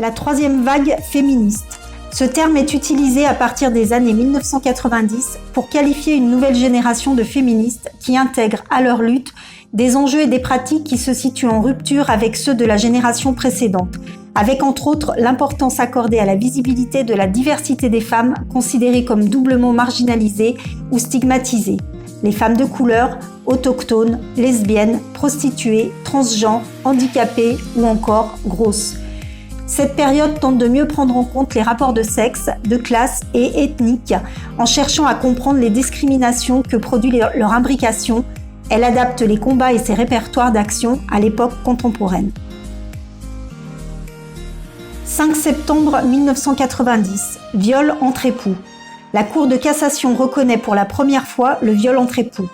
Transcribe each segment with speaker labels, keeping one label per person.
Speaker 1: La troisième vague féministe. Ce terme est utilisé à partir des années 1990 pour qualifier une nouvelle génération de féministes qui intègrent à leur lutte des enjeux et des pratiques qui se situent en rupture avec ceux de la génération précédente, avec entre autres l'importance accordée à la visibilité de la diversité des femmes considérées comme doublement marginalisées ou stigmatisées, les femmes de couleur, autochtones, lesbiennes, prostituées, transgenres, handicapées ou encore grosses. Cette période tente de mieux prendre en compte les rapports de sexe, de classe et ethniques en cherchant à comprendre les discriminations que produit leur imbrication. Elle adapte les combats et ses répertoires d'action à l'époque contemporaine. 5 septembre 1990, viol entre époux. La Cour de cassation reconnaît pour la première fois le viol entre époux.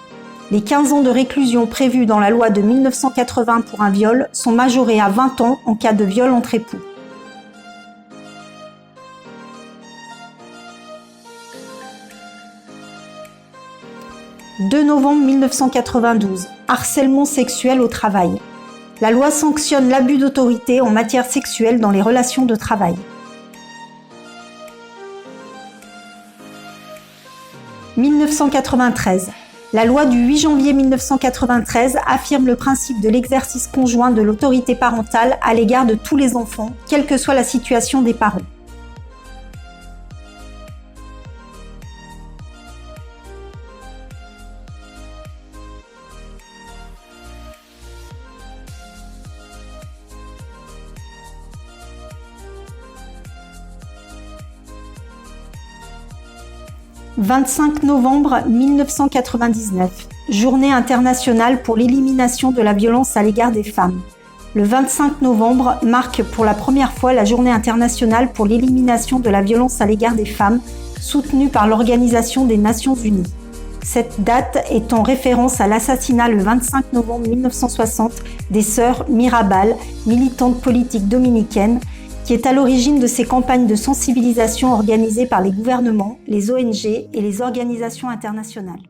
Speaker 1: Les 15 ans de réclusion prévus dans la loi de 1980 pour un viol sont majorés à 20 ans en cas de viol entre époux. 2 novembre 1992, harcèlement sexuel au travail. La loi sanctionne l'abus d'autorité en matière sexuelle dans les relations de travail. 1993. La loi du 8 janvier 1993 affirme le principe de l'exercice conjoint de l'autorité parentale à l'égard de tous les enfants, quelle que soit la situation des parents. 25 novembre 1999, Journée internationale pour l'élimination de la violence à l'égard des femmes. Le 25 novembre marque pour la première fois la Journée internationale pour l'élimination de la violence à l'égard des femmes, soutenue par l'Organisation des Nations Unies. Cette date est en référence à l'assassinat le 25 novembre 1960 des sœurs Mirabal, militantes politiques dominicaines, qui est à l'origine de ces campagnes de sensibilisation organisées par les gouvernements, les ONG et les organisations internationales.